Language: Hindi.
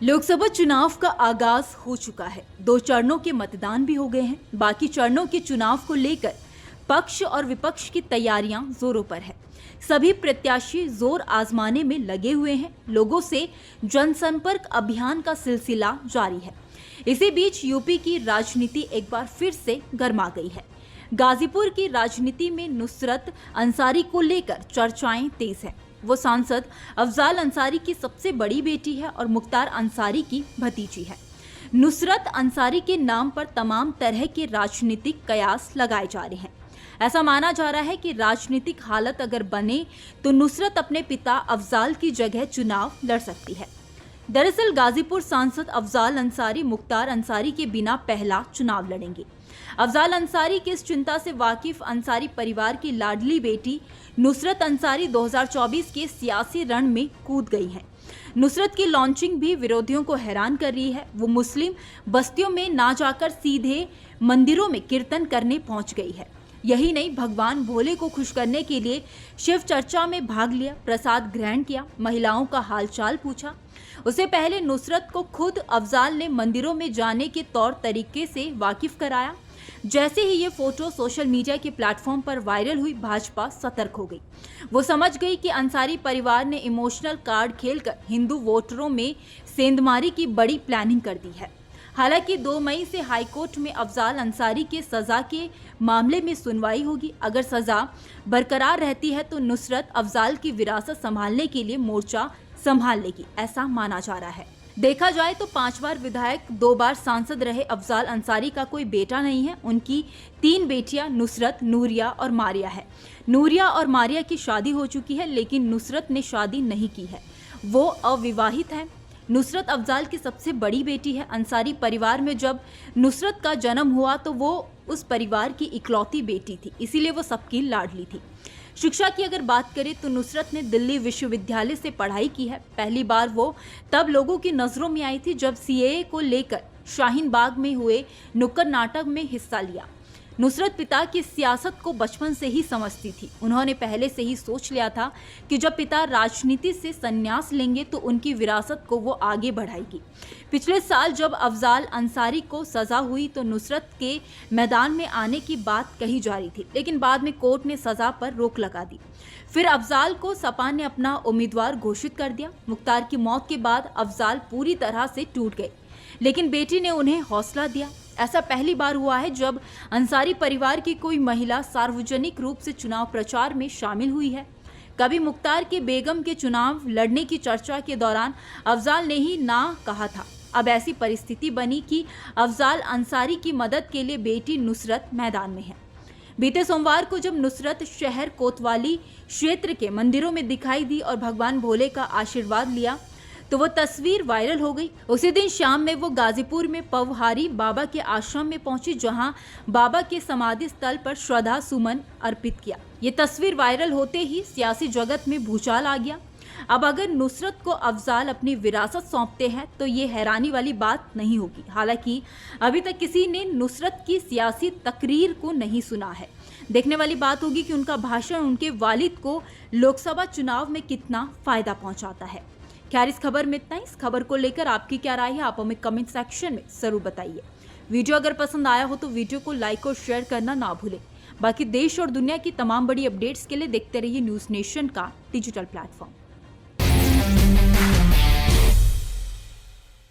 लोकसभा चुनाव का आगाज हो चुका है। 2 चरणों के मतदान भी हो गए हैं। बाकी चरणों के चुनाव को लेकर पक्ष और विपक्ष की तैयारियां जोरों पर है। सभी प्रत्याशी जोर आजमाने में लगे हुए हैं। लोगों से जनसंपर्क अभियान का सिलसिला जारी है। इसी बीच यूपी की राजनीति एक बार फिर से गर्मा गई है। गाजीपुर की राजनीति में नुसरत अंसारी को लेकर चर्चाएं तेज हैं। वो सांसद अफजाल अंसारी की सबसे बड़ी बेटी है और मुख्तार अंसारी की भतीजी है। नुसरत अंसारी के नाम पर तमाम तरह के राजनीतिक कयास लगाए जा रहे हैं। ऐसा माना जा रहा है कि राजनीतिक हालत अगर बने तो नुसरत अपने पिता अफजाल की जगह चुनाव लड़ सकती है। दरअसल गाजीपुर सांसद अफजाल अंसारी मुख्तार अंसारी के बिना पहला चुनाव लड़ेंगे। अफजाल अंसारी की इस चिंता से वाकिफ अंसारी परिवार की लाडली बेटी नुसरत अंसारी 2024 के सियासी रण में कूद गई है। नुसरत की लॉन्चिंग भी विरोधियों को हैरान कर रही है। वो मुस्लिम बस्तियों में ना जाकर सीधे मंदिरों में कीर्तन करने पहुंच गई है। यही नहीं, भगवान भोले को खुश करने के लिए शिव चर्चा में भाग लिया, प्रसाद ग्रहण किया, महिलाओं का हालचाल पूछा। उससे पहले नुसरत को खुद अफजाल ने मंदिरों में जाने के तौर तरीके से वाकिफ कराया। जैसे ही ये फोटो सोशल मीडिया के प्लेटफॉर्म पर वायरल हुई, भाजपा सतर्क हो गई। वो समझ गई कि अंसारी परिवार ने इमोशनल कार्ड खेलकर हिंदू वोटरों में सेंधमारी की बड़ी प्लानिंग कर दी है। हालांकि 2 मई से हाईकोर्ट में अफजाल अंसारी के सजा के मामले में सुनवाई होगी। अगर सजा बरकरार रहती है तो नुसरत अफजाल की विरासत संभालने के लिए मोर्चा संभाल लेगी, ऐसा माना जा रहा है। देखा जाए तो 5 बार विधायक, 2 बार सांसद रहे अफजाल अंसारी का कोई बेटा नहीं है। उनकी 3 बेटियां नुसरत, नूरिया और मारिया है। नूरिया और मारिया की शादी हो चुकी है, लेकिन नुसरत ने शादी नहीं की है। वो अविवाहित है। नुसरत अफजाल की सबसे बड़ी बेटी है। अंसारी परिवार में जब नुसरत का जन्म हुआ तो वो उस परिवार की इकलौती बेटी थी, इसीलिए वो सबकी लाडली थी। शिक्षा की अगर बात करें तो नुसरत ने दिल्ली विश्वविद्यालय से पढ़ाई की है। पहली बार वो तब लोगों की नज़रों में आई थी जब सीएए को लेकर शाहीन बाग में हुए नुक्कड़ नाटक में हिस्सा लिया। नुसरत पिता की सियासत को बचपन से ही समझती थी। उन्होंने पहले से ही सोच लिया था कि जब पिता राजनीति से संन्यास लेंगे तो उनकी विरासत को वो आगे बढ़ाएगी। पिछले साल जब अफजाल अंसारी को सजा हुई तो नुसरत के मैदान में आने की बात कही जा रही थी, लेकिन बाद में कोर्ट ने सजा पर रोक लगा दी। फिर अफजाल को सपा ने अपना उम्मीदवार घोषित कर दिया। मुख्तार की मौत के बाद अफजाल पूरी तरह से टूट गए, लेकिन बेटी ने उन्हें हौसला दिया। ऐसा पहली बार हुआ है जब अंसारी परिवार की कोई महिला सार्वजनिक रूप से चुनाव प्रचार में शामिल हुई है। कभी मुख्तार के बेगम के चुनाव लड़ने की चर्चा के दौरान अफजाल ने ही ना कहा था। अब ऐसी परिस्थिति बनी कि अफजाल अंसारी की मदद के लिए बेटी नुसरत मैदान में है। बीते सोमवार को जब नुसरत शहर कोतवाली क्षेत्र के मंदिरों में दिखाई दी और भगवान भोले का आशीर्वाद लिया तो वो तस्वीर वायरल हो गई। उसी दिन शाम में वो गाजीपुर में पवहारी बाबा के आश्रम में पहुंची, जहां बाबा के समाधि स्थल पर श्रद्धा सुमन अर्पित किया। ये तस्वीर वायरल होते ही सियासी जगत में भूचाल आ गया। अब अगर नुसरत को अफजाल अपनी विरासत सौंपते हैं तो ये हैरानी वाली बात नहीं होगी। हालांकि अभी तक किसी ने नुसरत की सियासी तकरीर को नहीं सुना है। देखने वाली बात होगी कि उनका भाषण उनके वालिद को लोकसभा चुनाव में कितना फायदा पहुंचाता है। खैर, इस खबर में इतना ही। इस खबर को लेकर आपकी क्या राय है, आप हमें कमेंट सेक्शन में जरूर बताइए। वीडियो अगर पसंद आया हो तो वीडियो को लाइक और शेयर करना ना भूलें। बाकी देश और दुनिया की तमाम बड़ी अपडेट्स के लिए देखते रहिए न्यूज़ नेशन का डिजिटल प्लेटफॉर्म।